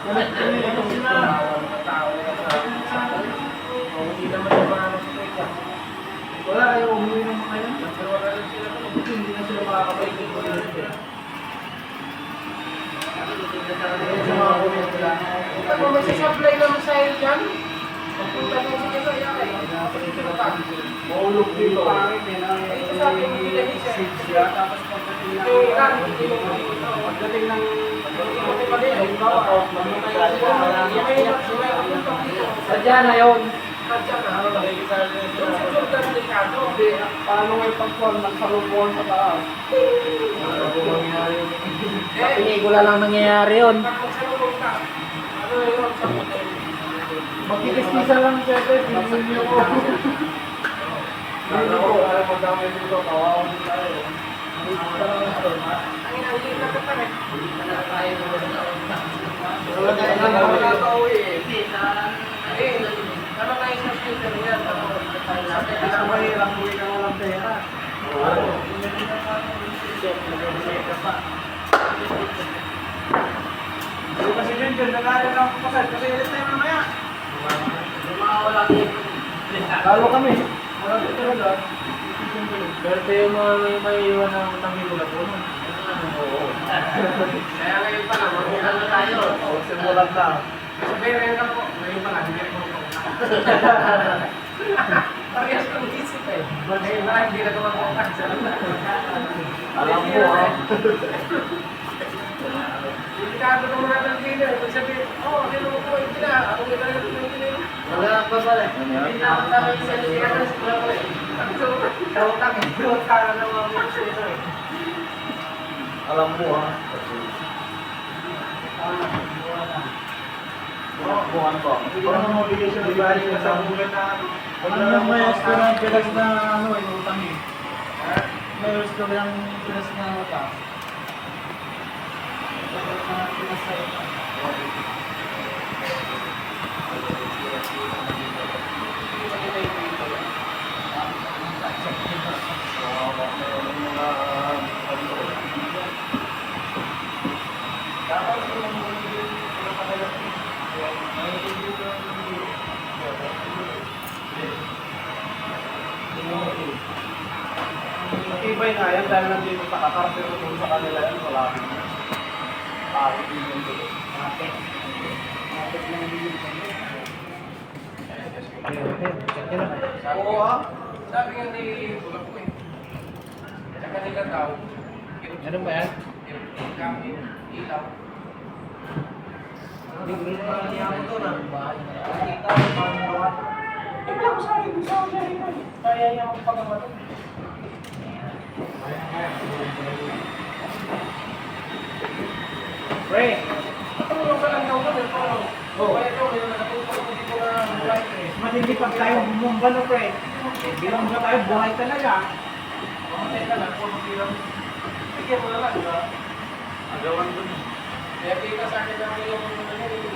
Wala kayo umuwi ng mga yan. Pero wala rin sila ito. Hindi na sila makakabay dito. Ito mo, may supply naman sa'yo dyan. Pagpunta mo sa kaya kaya. Maulog dito. Ito sabi mo nila siya. Tapos pagdating ng sadya na yun. Paano ngayon pag-form ng salubuan sa taas? Sa pelikula lang nangyayari yun. Magkikis-kisa lang siya, pinsin niyo ko. Hindi ko, alam mo dami dito, kawawan tayo. Ang inaulit na ito pa rin. Wala na ito eh. Ano kayo sa future yan? Sa mahirap, hindi ka walang pera. Oo. Kasi din, nagkakaroon lang ako pasal. Kasi ulit tayo mamaya. Wala lalo kami. Wala dito talaga. Pero tayo may iwan ng utangin mula po. Oo. Kaya ngayon pa lang, mabukan na tayo. Oo, simulan na. Sabihin ka po, ngayon pa lang, hindi ko parehas kong isip eh. Ngayon na hindi na kumakontak sa alam mo ha. Delikado ng mga nang-dealer. Pag sabihin, nilungo ko yung pila. Ako yung talaga pinag-dealer. Wala pa pala. Hindi na ako tama yung sensira na sa ko eh. Tawag eh. Tawag na mga sensira eh. Alam mo ha. Buwan ko. Parang mga obligation na ibali ka sa buwan na ano yung may restaurant pilas na utang eh. May restaurant pilas na utang. Pilas na utang. Matibay nga yan dahil nandito sa Qatar, pero kung sa kanila yan, wala rin yan. Bakit din yung dito? Bakit? Bakit lang din yung oo ha? Sabi nga ni Bulak ko eh. Sa kanila daw, ano ba yan? Kami, ilaw. Hindi ko niya ako doon ah. Nakita ko parang gawa. Hindi ako sabi ko sa akin. Kaya niya akong pagawa doon. Pre, natulong ka lang daw doon. Oo. Kaya ito, may natutulong ko dito na buhay. Matindi pag tayo bumumba no, pre. Bilang ba tayo buhay talaga. Mamatay ka lang, kung magbilang. Bigyan mo na lang, diba? Agawan doon. Kaya kita sa akin na ngayon kung ano yun.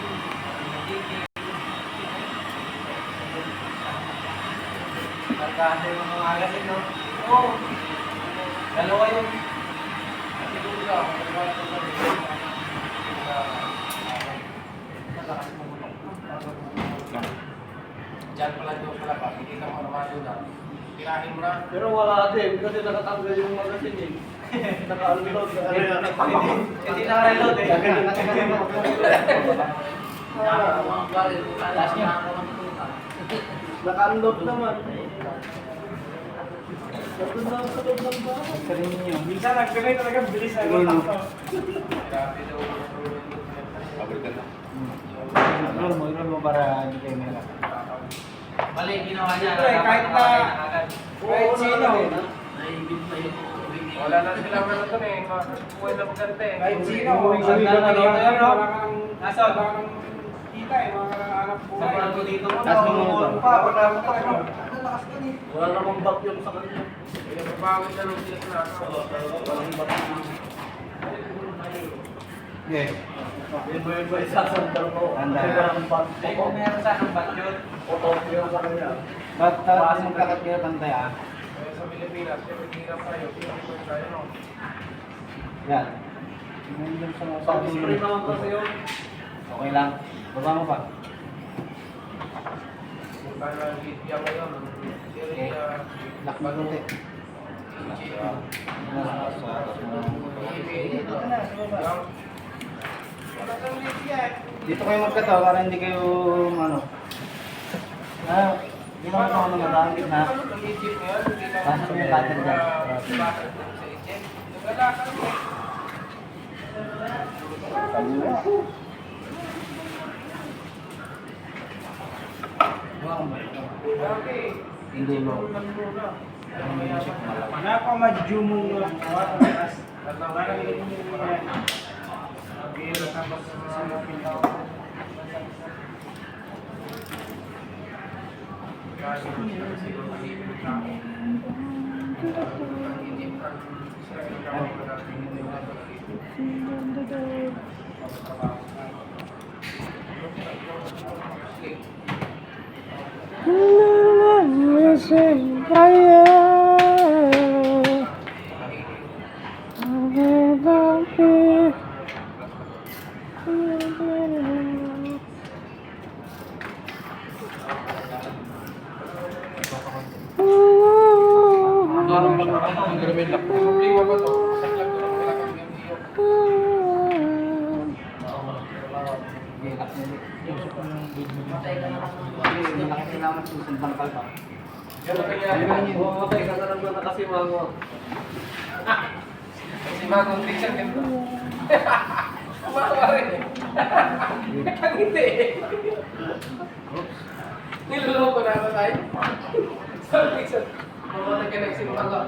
Nagkano yung mga agasin, no? Oo. Dalawa yung siguro ka. Diyan pala doon pala pa. Hindi ka maramado na. Tirahin mo na. Pero wala din. Kasi nakatanggal yung magasin eh. Naka-unload. Hindi naka-reload eh. Naka-unload naman. Minsan nag-pilay talaga bilis ay pabrikan na. Iron mo para hindi kayo meron. Mali, ginawa niya. Kahit na kahit sino. Wala na silang ano ito eh. Buhay na maganda eh. Kahit sino. Nasa kita eh. Mga anak po. Sa dito mo. Wala namang back yun sa kanila. Pagpapawin na lang sila sa nasa. Walang back yun. Yeah. Yung ba isasandal ko? Ay, kung meron sa aking back yun. Potop yun sa kanya. Ba't pasang kakat nyo tantay ah? Sa Pilipinas, hirap tayo. Hirap tayo, no? Yan. Yung sa spray naman kasi yun. Okay lang. Baba mo pa. Okay. Lock mo konti. Dito kayo magkataw para hindi kayo ano. Ginawa ko ano madami na. Pasok mo yung cutter dyan. Hindi mo. Napaka-madyo mong watas. Si Magong picture ka mo. Kumawa rin. Nakangiti eh. Niluloko na ako tayo. Sabi picture. Mamatag ka na si Mago.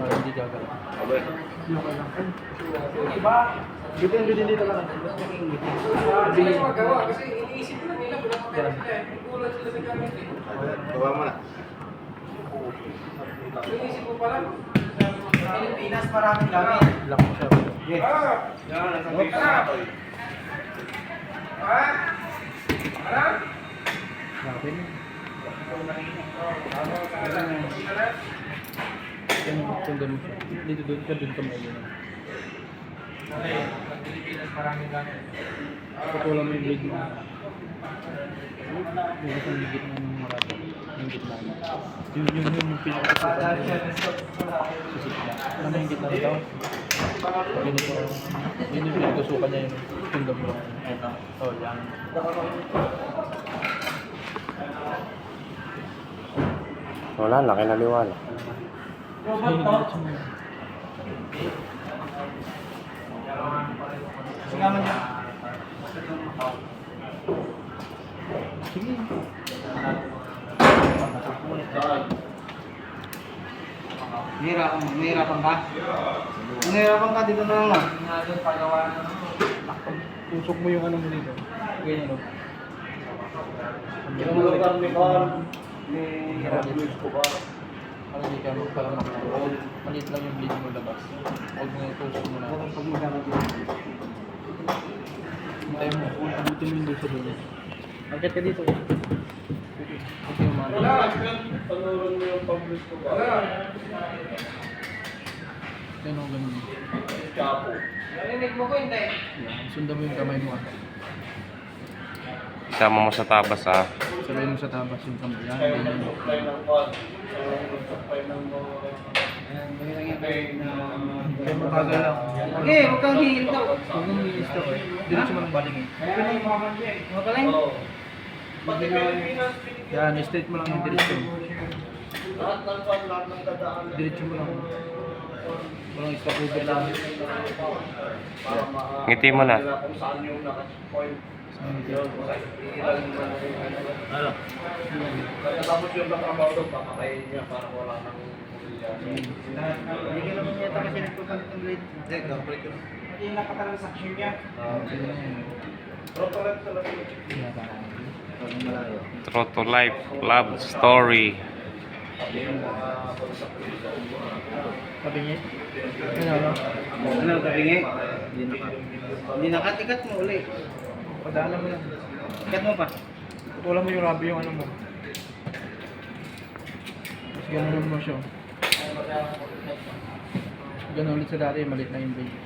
Hindi gagawin. Diba? Bitin dito lang. Sila yung magawa kasi iniisip lang nila kung nakapera sila eh. Kulang sila sa gamit eh. Baba mo na. Iniisip mo pa lang. Sa Pilipinas maraming gamit. Lock mo siya. Yes. Yan, nasa picture na ako eh. Ha? Ano? Grabe na. Sundan mo siya. Dito doon ka doon ka may yun. Pilipinas maraming gamit. Putulan mo yung blade mo. Bukas ang higit na ng marami. Yung gitna mo. Yung pinakasukan. Susik niya. Ano yung gitna nito? Ganito. Yun yung pinakasukan niya yung tundam mo. Oh, yan. Wala, laki na liwala. Singaman niya. Sige. Nahihirapan ka? Nahihirapan ka dito na lang. Tusok mo yung ano mo dito. Ganyan o. Yung lugar ni Carl, ni Luis Cobar. Para hindi ka magparang makakawal. Maliit lang yung bleed mo labas. Huwag mo tusok mo na. Pag magkano dito. Hintay mo. Abutin mo yung doon sa dulo. Agad ka dito. Huwag yung mga. Panuran mo yung public ko ba? Kaya nung ganun. Chapo. Narinig mo ko hindi. Yan. Sundan mo yung kamay mo. Isama mo sa tabas ah. Sabihin mo sa tabas yung kamay. Yan. Kaya Ganyan. nag-supply ng kwan. Nag-supply ng Kaya mabagal lang. Okay, huwag kang hihil daw. Huwag mong i-stop. Diretso mo ng baling eh. Makaling? Pati Pilipinas, Yan. Straight mo lang yung diretso. lahat ng kwan, lahat ng dadaan. Diretso mo lang. Walang stop over lang. Para Ngiti mo na. kung saan yung naka-point. Yun, Ano? tapos yung nakatrabaho doon, papakain niya para wala nang pumilya. Hindi ka naman yata kasi nagpapalit ng blade. Hindi, gabalik yun. Hindi yung nakatransaction niya. Sige na yun. Pero talaga talaga. True to life love story. Kabingit? Ano? Ano, tabingi? Hindi nakatikat mo uli. Padaanan mo lang. Tikat mo pa. Wala mo yung rabi yung ano mo. Tapos ganun mo siya. Ganun ulit sa dati, maliit na yung blade.